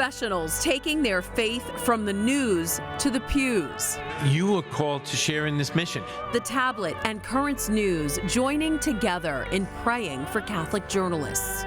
Professionals taking their faith from the news to the pews. You are called to share in this mission. The Tablet and Currents News joining together in praying for Catholic journalists.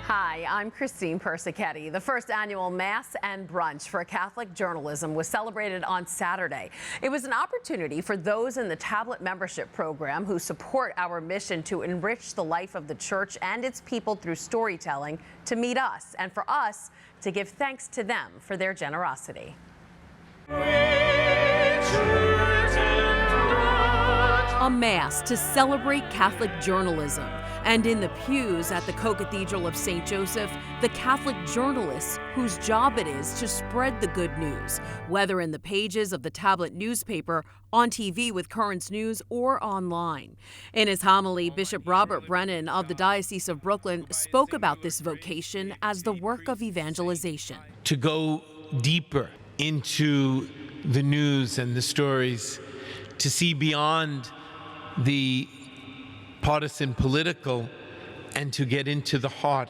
Hi, I'm Christine Persichetti. The first annual Mass and Brunch for Catholic journalism was celebrated on Saturday. It was an opportunity for those in the Tablet membership program who support our mission to enrich the life of the Church and its people through storytelling to meet us, and for us to give thanks to them for their generosity. A Mass to celebrate Catholic journalism. And in the pews at the Co-Cathedral of St. Joseph, the Catholic journalists whose job it is to spread the good news, whether in the pages of the Tablet newspaper, on TV with Currents News, or online. In his homily, Bishop Robert Brennan of the Diocese of Brooklyn spoke about this vocation as the work of evangelization. To go deeper into the news and the stories, to see beyond the partisan political, and to get into the heart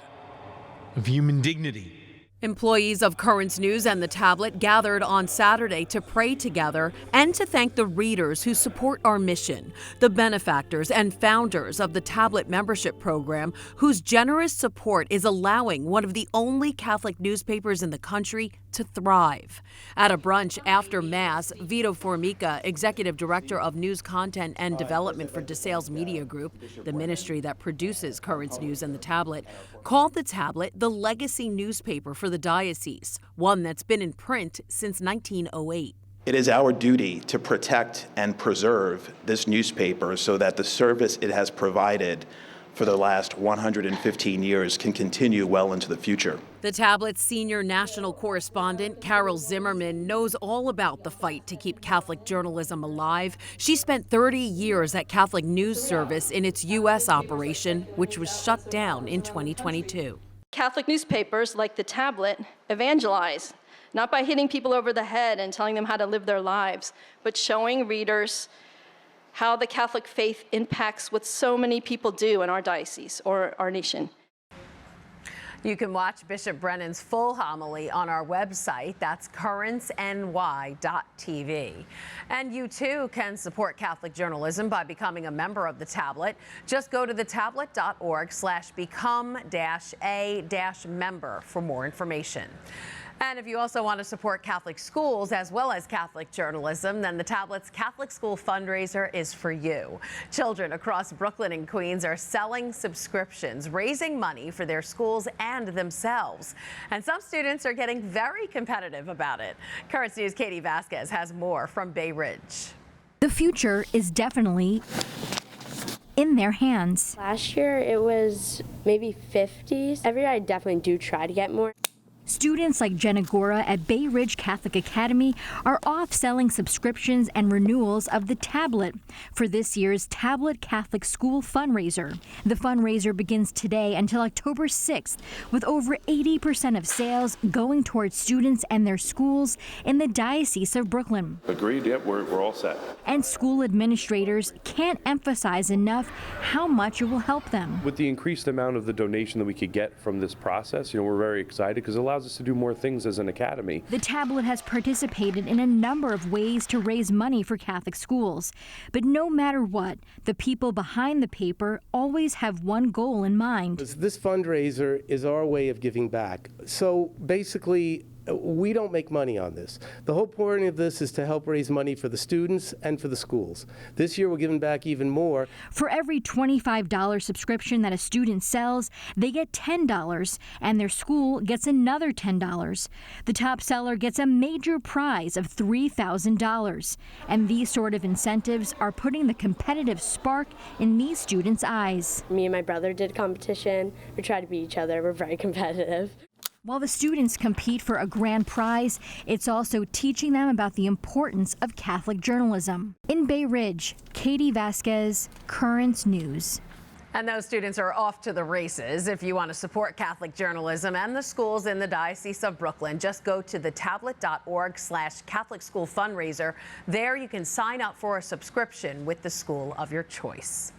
of human dignity. Employees of Currents News and the Tablet gathered on Saturday to pray together and to thank the readers who support our mission, the benefactors and founders of the Tablet membership program, whose generous support is allowing one of the only Catholic newspapers in the country to thrive. At a brunch after Mass, Vito Formica, Executive Director of News Content and Development for DeSales Media Group, the ministry that produces Currents News and the Tablet, called the Tablet the legacy newspaper for the diocese, one that's been in print since 1908. It is our duty to protect and preserve this newspaper so that the service it has provided for the last 115 years can continue well into the future. The Tablet's senior national correspondent, Carol Zimmerman, knows all about the fight to keep Catholic journalism alive. She spent 30 years at Catholic News Service in its U.S. operation, which was shut down in 2022. Catholic newspapers like the Tablet evangelize, not by hitting people over the head and telling them how to live their lives, but showing readers how the Catholic faith impacts what so many people do in our diocese or our nation. You can watch Bishop Brennan's full homily on our website. That's currentsny.tv. And you too can support Catholic journalism by becoming a member of the Tablet. Just go to thetablet.org/become-a-member for more information. And if you also want to support Catholic schools as well as Catholic journalism, then the Tablet's Catholic School fundraiser is for you. Children across Brooklyn and Queens are selling subscriptions, raising money for their schools and themselves. And some students are getting very competitive about it. Currents News' Katie Vasquez has more from Bay Ridge. The future is definitely in their hands. Last year it was maybe 50. Every year I definitely do try to get more. Students like Jenna Gora at Bay Ridge Catholic Academy are off selling subscriptions and renewals of the Tablet for this year's Tablet Catholic School fundraiser. The fundraiser begins today until October 6th, with over 80% of sales going towards students and their schools in the Diocese of Brooklyn. Agreed, yep, we're all set. And school administrators can't emphasize enough how much it will help them. With the increased amount of the donation that we could get from this process, we're very excited because it allows us to do more things as an academy. The Tablet has participated in a number of ways to raise money for Catholic schools. But no matter what, the people behind the paper always have one goal in mind. This fundraiser is our way of giving back. So basically, we don't make money on this. The whole point of this is to help raise money for the students and for the schools. This year we're giving back even more. For every $25 subscription that a student sells, they get $10, and their school gets another $10. The top seller gets a major prize of $3,000. And these sort of incentives are putting the competitive spark in these students' eyes. Me and my brother did competition. We tried to beat each other. We're very competitive. While the students compete for a grand prize, it's also teaching them about the importance of Catholic journalism. In Bay Ridge, Katie Vasquez, Currents News. And those students are off to the races. If you want to support Catholic journalism and the schools in the Diocese of Brooklyn, just go to thetablet.org/Catholic School fundraiser. There you can sign up for a subscription with the school of your choice.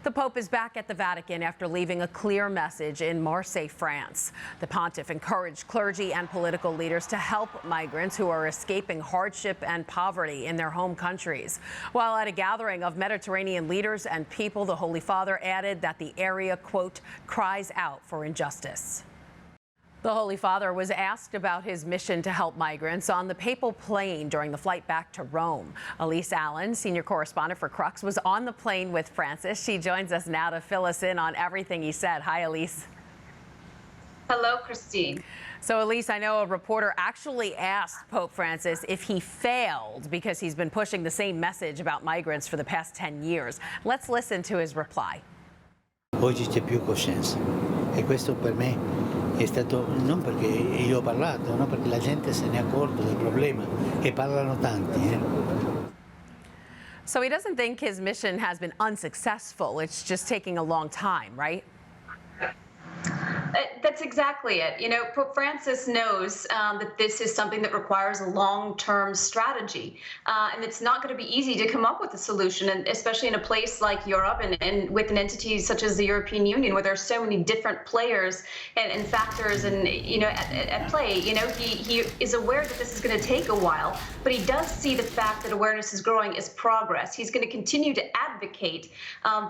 The Pope is back at the Vatican after leaving a clear message in Marseille, France. The Pontiff encouraged clergy and political leaders to help migrants who are escaping hardship and poverty in their home countries. While at a gathering of Mediterranean leaders and people, the Holy Father added that the area, quote, cries out for injustice. The Holy Father was asked about his mission to help migrants on the papal plane during the flight back to Rome. Elise Allen, senior correspondent for Crux, was on the plane with Francis. She joins us now to fill us in on everything he said. Hi, Elise. Hello, Christine. So, Elise, I know a reporter actually asked Pope Francis if he failed because he's been pushing the same message about migrants for the past 10 years. Let's listen to his reply. Oggi c'è più coscienza e questo per me è stato non perché io ho parlato, no, perché la gente se ne è accorto del problema e parlano tanti. So he doesn't think his mission has been unsuccessful. It's just taking a long time, right? That's exactly it. You know, Pope Francis knows that this is something that requires a long-term strategy, and it's not going to be easy to come up with a solution, and especially in a place like Europe and with an entity such as the European Union, where there are so many different players and factors and at play. You know, he is aware that this is going to take a while, but he does see the fact that awareness is growing as progress. He's going to continue to advocate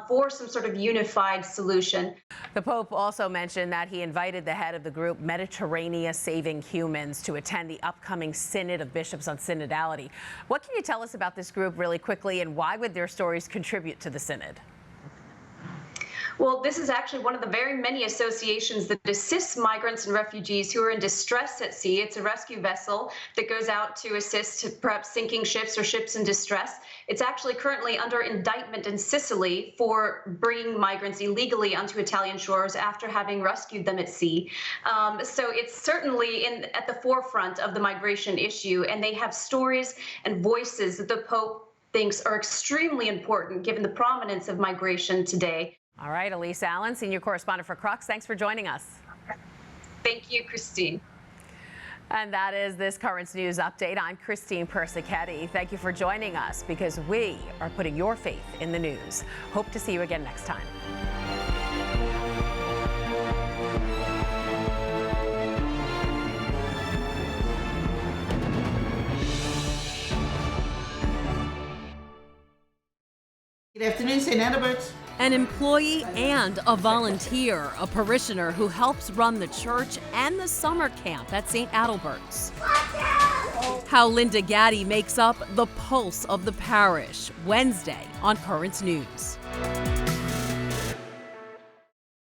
for some sort of unified solution. The Pope also mentioned that he invited the head of the group Mediterranean Saving Humans to attend the upcoming Synod of Bishops on Synodality. What can you tell us about this group really quickly, and why would their stories contribute to the Synod? Well, this is actually one of the very many associations that assists migrants and refugees who are in distress at sea. It's a rescue vessel that goes out to assist perhaps sinking ships or ships in distress. It's actually currently under indictment in Sicily for bringing migrants illegally onto Italian shores after having rescued them at sea. So it's certainly at the forefront of the migration issue, and they have stories and voices that the Pope thinks are extremely important given the prominence of migration today. All right, Elise Allen, senior correspondent for Crux, thanks for joining us. Thank you, Christine. And that is this Currents News Update. I'm Christine Persichetti. Thank you for joining us, because we are putting your faith in the news. Hope to see you again next time. Good afternoon, St. Adalbert's. An employee and a volunteer, a parishioner who helps run the church and the summer camp at St. Adalbert's. How Linda Gaddy makes up the pulse of the parish, Wednesday on Currents News.